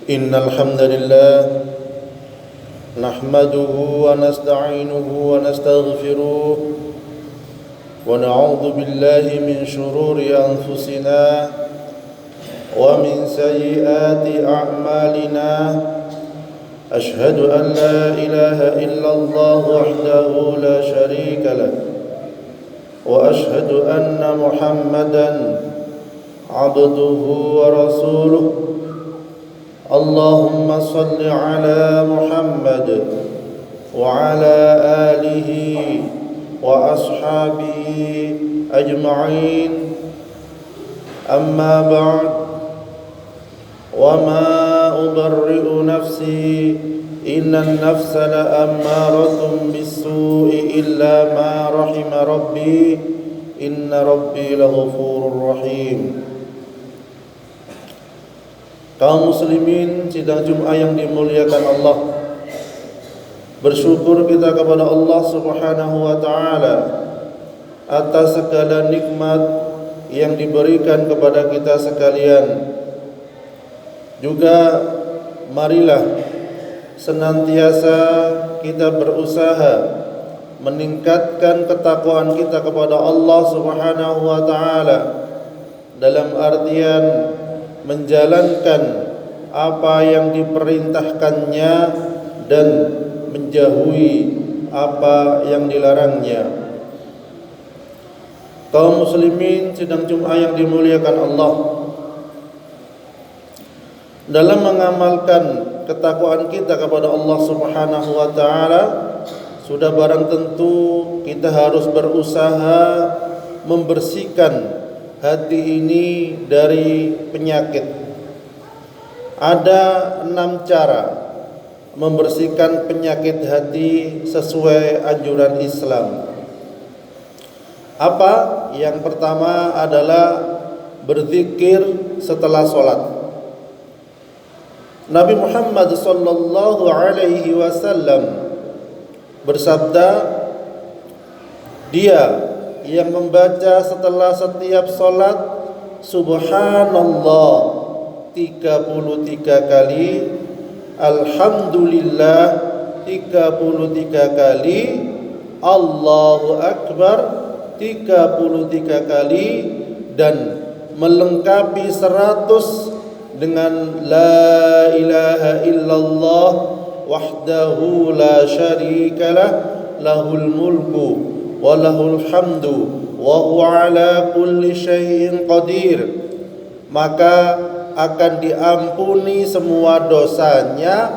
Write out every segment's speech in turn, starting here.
إن الحمد لله نحمده ونستعينه ونستغفره ونعوذ بالله من شرور أنفسنا ومن سيئات أعمالنا أشهد أن لا إله إلا الله وحده لا شريك له وأشهد أن محمدا عبده ورسوله اللهم صل على محمد وعلى آله وأصحابه أجمعين أما بعد وما أبرئ نفسي إن النفس لأمارة بالسوء إلا ما رحم ربي إن ربي لغفور رحيم. Kaum muslimin sidang Jumat yang dimuliakan Allah, bersyukur kita kepada Allah Subhanahu wa taala atas segala nikmat yang diberikan kepada kita sekalian. Juga marilah senantiasa kita berusaha meningkatkan ketakwaan kita kepada Allah Subhanahu wa taala dalam artian menjalankan apa yang diperintahkannya dan menjauhi apa yang dilarangnya. Kaum muslimin sidang Jumat yang dimuliakan Allah, dalam mengamalkan ketakwaan kita kepada Allah Subhanahu wa taala, sudah barang tentu kita harus berusaha membersihkan hati ini dari penyakit. Ada 6 cara membersihkan penyakit hati sesuai anjuran Islam. Apa? Yang pertama adalah berzikir setelah sholat. Nabi Muhammad sallallahu alaihi wasallam bersabda, dia yang membaca setelah setiap sholat Subhanallah 33 kali, Alhamdulillah 33 kali, Allahu Akbar 33 kali, dan melengkapi 100 dengan La ilaha illallah wahdahu la syarikalah lahul mulku walahul hamdu wa huwa ala kulli syai'in qadir, maka akan diampuni semua dosanya,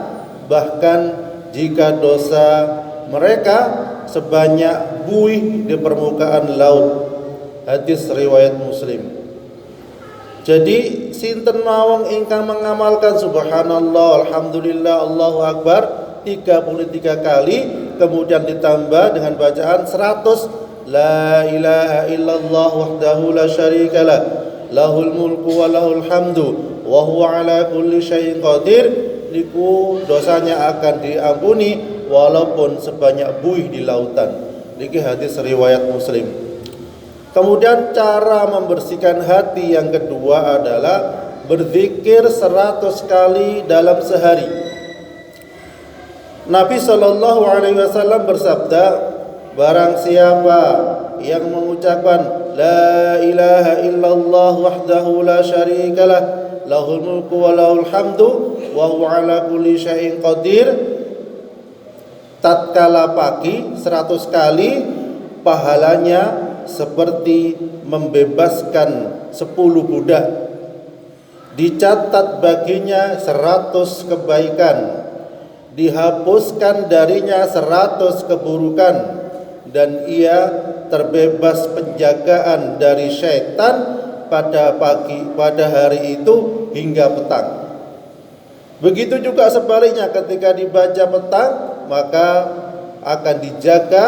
bahkan jika dosa mereka sebanyak buih di permukaan laut. Hadis riwayat Muslim. Jadi sinten mawon ingkang mengamalkan subhanallah, alhamdulillah, Allahu akbar 33 kali, kemudian ditambah dengan bacaan 100 La ilaha illallah wahdahu la syarikalah lahul mulku wa lahul hamdu wa huwa ala kulli syai'in qadir, niku dosanya akan diampuni walaupun sebanyak buih di lautan. Niki hadis riwayat Muslim. Kemudian cara membersihkan hati yang kedua adalah berzikir 100 kali dalam sehari. Nabi sallallahu alaihi wasallam bersabda, barang siapa yang mengucapkan La ilaha illallah wahdahu la syarikalah lahul mulku wa lahul hamdu wa huwa ala kulli syai'in qadir, tatkala pagi 100 kali, pahalanya seperti membebaskan 10 budak, dicatat baginya 100 kebaikan, dihapuskan darinya 100 keburukan, dan ia terbebas penjagaan dari syaitan pada hari itu hingga petang. Begitu juga sebaliknya, ketika dibaca petang maka akan dijaga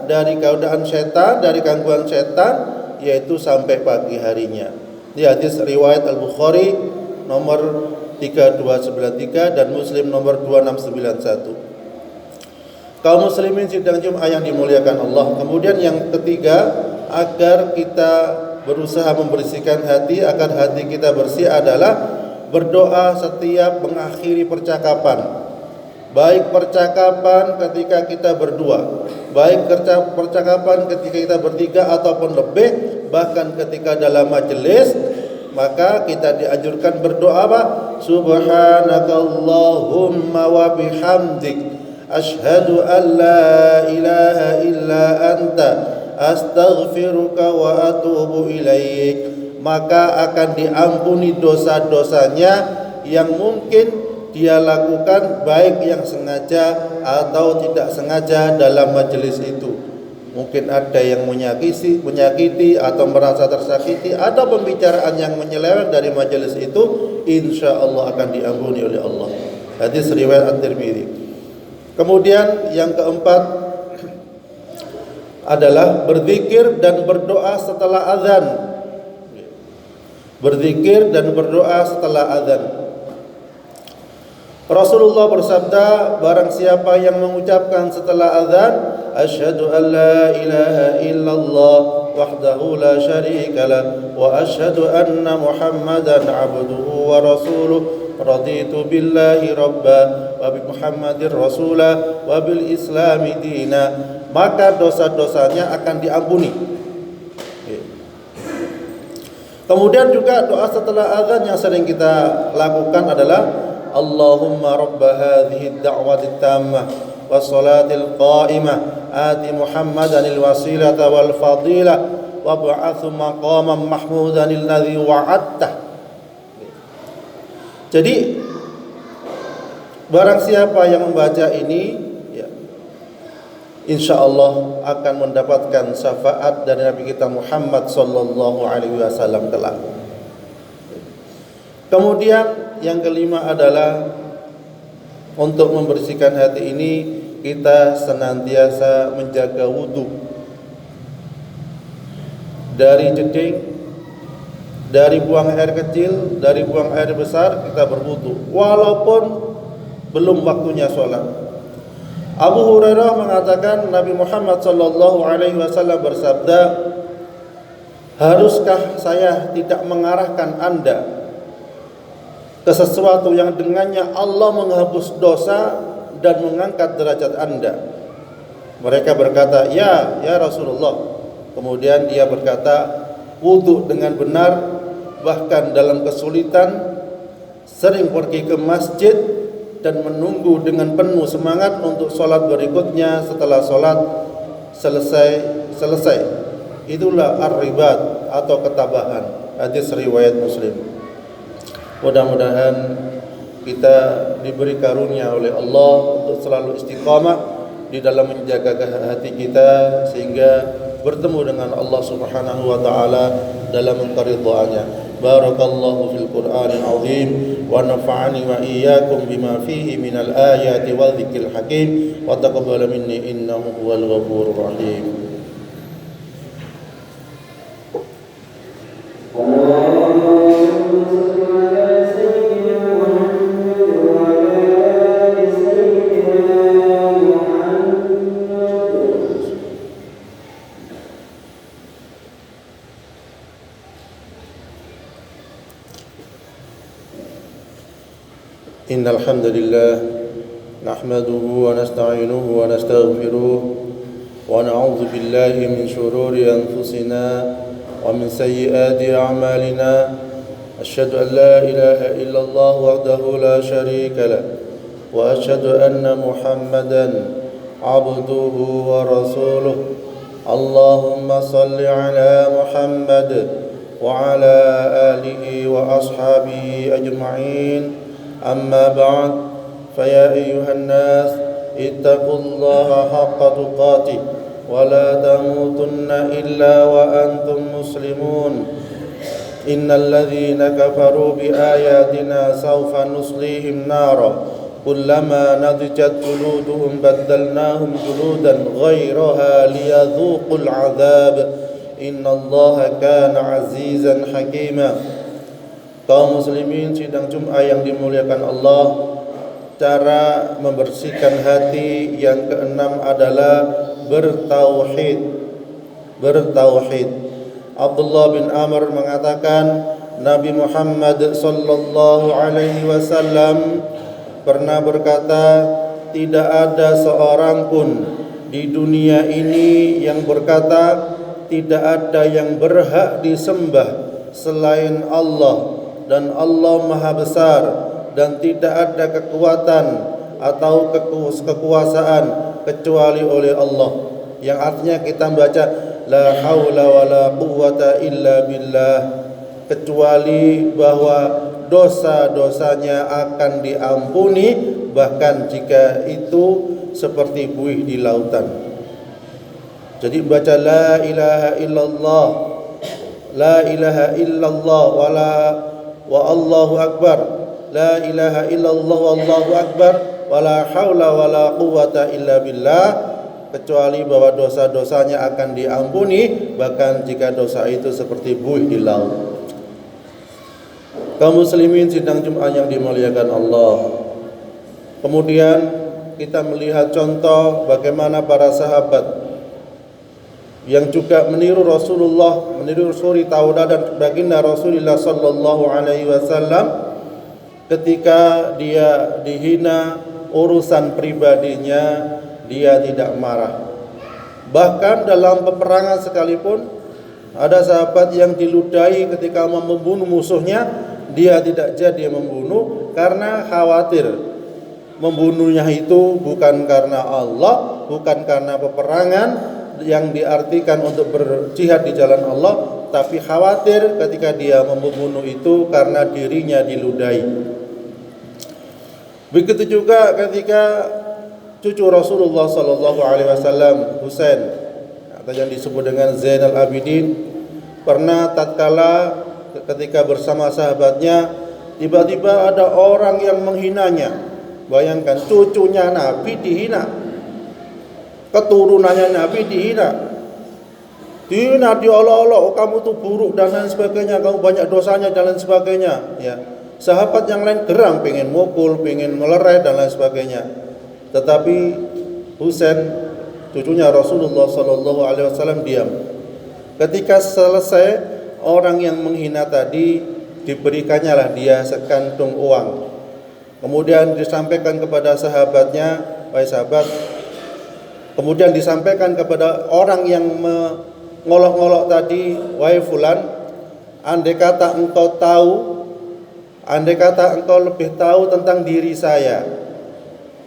dari godaan syaitan, dari gangguan syaitan, yaitu sampai pagi harinya. Ini hadis riwayat Al-Bukhari nomor 3293 dan Muslim nomor 2691. Kaum muslimin sidang Jumat yang dimuliakan Allah. Kemudian yang ketiga, agar kita berusaha membersihkan hati, agar hati kita bersih adalah berdoa setiap mengakhiri percakapan. Baik percakapan ketika kita berdua, baik percakapan ketika kita bertiga ataupun lebih, bahkan ketika dalam majelis, maka kita dianjurkan berdoa apa? Subhanakallahumma wa bihamdik asyhadu an la ilaha illa anta astaghfiruka wa atubu ilaik. Maka akan diampuni dosa-dosanya yang mungkin dia lakukan, baik yang sengaja atau tidak sengaja dalam majelis itu. Mungkin ada yang menyakiti atau merasa tersakiti, atau pembicaraan yang menyeleweng dari majelis itu, insya Allah akan diampuni oleh Allah. Hadis riwayat At-Tirmidzi. Kemudian yang keempat adalah berzikir dan berdoa setelah azan. Berzikir dan berdoa setelah azan. Rasulullah bersabda, barang siapa yang mengucapkan setelah azan, asyhadu an la ilaha illallah wahdahu la syarika lah wa asyhadu anna Muhammadan abduhu wa rasuluh, raditu billahi rabba wa bi Muhammadir rasulah wa bil islami dina, maka dosa-dosanya akan diampuni. Kemudian juga doa setelah azan yang sering kita lakukan adalah Allahumma rabba hadhihi ad-da'wati at-tammah was-salatil qa'imah ati Muhammadanil wasilata wal fadilah wab'athu maqaman mahmudanil ladzi wa'adtah. Jadi barang siapa yang membaca ini, ya, insyaallah akan mendapatkan syafaat dari Nabi kita Muhammad sallallahu alaihi wasallam kelak. Kemudian yang kelima adalah untuk membersihkan hati ini, kita senantiasa menjaga wudu dari jeding, dari buang air kecil, dari buang air besar, kita berwudu walaupun belum waktunya sholat. Abu Hurairah mengatakan Nabi Muhammad sallallahu alaihi wasallam bersabda, haruskah saya tidak mengarahkan Anda ke sesuatu yang dengannya Allah menghapus dosa dan mengangkat derajat Anda? Mereka berkata, ya Rasulullah. Kemudian dia berkata, wudu dengan benar, bahkan dalam kesulitan, sering pergi ke masjid dan menunggu dengan penuh semangat untuk sholat berikutnya setelah sholat selesai. Itulah ar-ribat atau ketabahan. Hadis riwayat Muslim. Mudah-mudahan kita diberi karunia oleh Allah untuk selalu istiqamah di dalam menjaga hati kita sehingga bertemu dengan Allah Subhanahu wa taala dalam keridhaannya. Barakallahu fil Qur'anil azim wa nafa'ani wa iyyakum bima fihi minal ayati wa dzikril hakim wa taqabbal minni innahu huwal ghafurur rahim. إن الحمد لله نحمده ونستعينه ونستغفره ونعوذ بالله من شرور أنفسنا ومن سيئات أعمالنا. أشهد أن لا إله إلا الله وحده لا شريك له وأشهد أن محمدا عبده ورسوله. اللهم صل على محمد وعلى آله وأصحابه أجمعين. أما بعد فيا أيها الناس اتقوا الله حق تقاته ولا تموتن إلا وأنتم مسلمون. إن الذين كفروا بآياتنا سوف نصليهم نارا كلما نضجت جلودهم بدلناهم جلودا غيرها ليذوقوا العذاب إن الله كان عزيزا حكيما. Kaum muslimin sidang Jum'ah yang dimuliakan Allah, cara membersihkan hati yang keenam adalah bertauhid. Abdullah bin Amr mengatakan Nabi Muhammad sallallahu alaihi wasallam pernah berkata, tidak ada seorang pun di dunia ini yang berkata tidak ada yang berhak disembah selain Allah, dan Allah Maha Besar, dan tidak ada kekuatan atau kekuasaan kecuali oleh Allah. Yang artinya kita baca la haula wala quwwata illa billah, kecuali bahwa dosa-dosanya akan diampuni bahkan jika itu seperti buih di lautan. Jadi baca la ilaha illallah, la ilaha illallah wa Allahu akbar, la ilaha illallah wallahu akbar, wala haula wala quwwata illa billah, kecuali bahwa dosa-dosanya akan diampuni bahkan jika dosa itu seperti buih di laut. Kaum muslimin sidang Jumat yang dimuliakan Allah. Kemudian kita melihat contoh bagaimana para sahabat yang juga meniru Rasulullah, meniru suri tauladan baginda Rasulullah sallallahu alaihi wasallam ketika dia dihina urusan pribadinya, dia tidak marah. Bahkan dalam peperangan sekalipun ada sahabat yang diludahi ketika mau membunuh musuhnya, dia tidak jadi membunuh karena khawatir membunuhnya itu bukan karena Allah, bukan karena peperangan yang diartikan untuk berjihad di jalan Allah, tapi khawatir ketika dia membunuh itu karena dirinya diludahi. Begitu juga ketika cucu Rasulullah sallallahu alaihi wasallam Husain atau yang disebut dengan Zainal Abidin pernah tatkala ketika bersama sahabatnya tiba-tiba ada orang yang menghinanya. Bayangkan, cucunya Nabi dihina, keturunannya Nabi dihina, diolok-olok, oh, kamu tuh buruk dan lain sebagainya, kamu banyak dosanya dan lain sebagainya. Ya, sahabat yang lain geram, pengen mukul, pengen melerai dan lain sebagainya. Tetapi Husain, cucunya Rasulullah Sallallahu Alaihi Wasallam diam. Ketika selesai, orang yang menghina tadi diberikannya lah dia sekantung uang. Kemudian disampaikan kepada sahabatnya, wahai sahabat, kemudian disampaikan kepada orang yang mengolok-olok tadi, wahai fulan, andai kata engkau tahu, andai kata engkau lebih tahu tentang diri saya,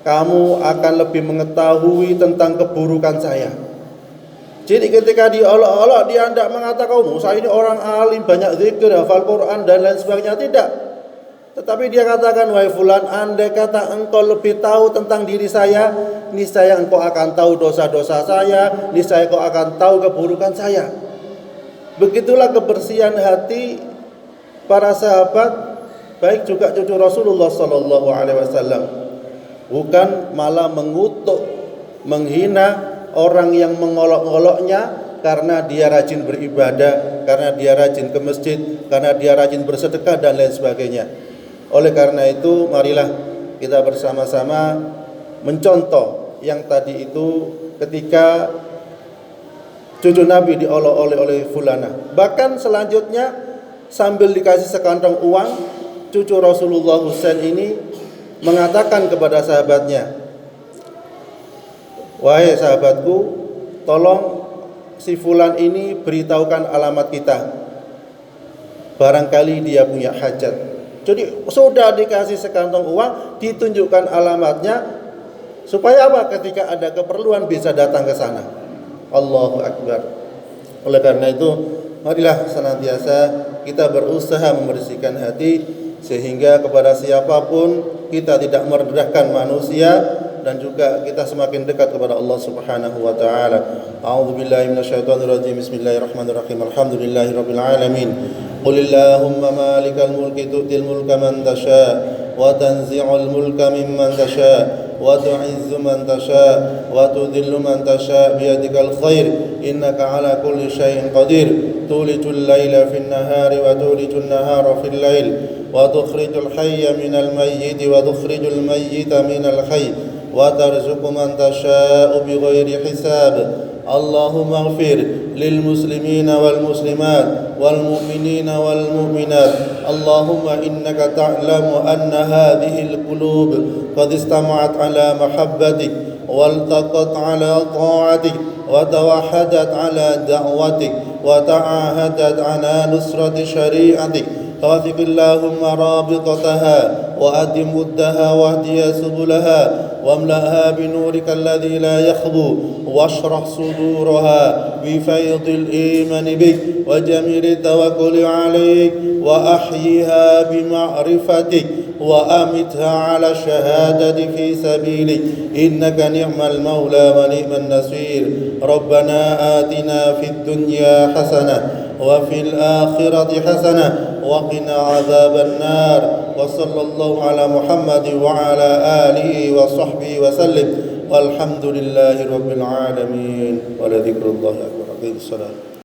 kamu akan lebih mengetahui tentang keburukan saya. Jadi ketika diolok-olok, dia tidak mengatakan, oh, saya ini orang alim, banyak zikir, hafal Quran dan lain sebagainya, tidak. Tetapi dia katakan, wahai fulan, andai kata engkau lebih tahu tentang diri saya, niscaya engkau akan tahu dosa-dosa saya, niscaya engkau akan tahu keburukan saya. Begitulah kebersihan hati para sahabat, baik juga cucu Rasulullah sallallahu alaihi wasallam. Bukan malah mengutuk, menghina orang yang mengolok-oloknya karena dia rajin beribadah, karena dia rajin ke masjid, karena dia rajin bersedekah dan lain sebagainya. Oleh karena itu, marilah kita bersama-sama mencontoh yang tadi itu ketika cucu Nabi diolok-olok oleh fulana. Bahkan selanjutnya sambil dikasih sekantong uang, cucu Rasulullah Husain ini mengatakan kepada sahabatnya, wahai sahabatku, tolong si fulan ini beritahukan alamat kita, barangkali dia punya hajat. Jadi sudah dikasih sekantong uang, ditunjukkan alamatnya, supaya apa? Ketika ada keperluan bisa datang ke sana. Allahu Akbar. Oleh karena itu, marilah senantiasa kita berusaha membersihkan hati, sehingga kepada siapapun kita tidak merendahkan manusia, dan juga kita semakin dekat kepada Allah Subhanahu wa taala. A'udzubillahi minasyaitonirrajim. Bismillahirrahmanirrahim. Alhamdulillahirabbil alamin. Qulillahumma malikal mulki tu'til mulka man tasha' wa tanzi'ul mulka mimman tasha' wa tu'izzu man tasha' wa tudhillu man tasha' biyadikal khair innaka ala kulli syai'in qadir. Tulijul laila fin nahari wa tulijun nahara fil lail wa tukhrijul hayya minal mayyiti wa tukhrijul mayyita minal hayy wa tarzuqu man tasha'u bighairi hisab اللهم اغفر للمسلمين والمسلمات والمؤمنين والمؤمنات. اللهم إنك تعلم أن هذه القلوب قد استمعت على محبتك والتقت على طاعتك وتوحدت على دعوتك وتعاهدت على نصرة شريعتك. فوثق اللهم رابطتها وأدم ودها واهدي سبلها واملأها بنورك الذي لا يخبو واشرح صدورها بفيض الإيمان بك وجميل التوكل عليك وأحيها بمعرفتك وأمتها على الشهادة في سبيلك إنك نعم المولى ونعم النصير. ربنا آتنا في الدنيا حسنة وفي الآخرة حسنة وقنا عذاب النار. وصلى الله على محمد وعلى آله وصحبه وسلم والحمد لله رب العالمين ولذكر الله أكبر. أقيموا الصلاة.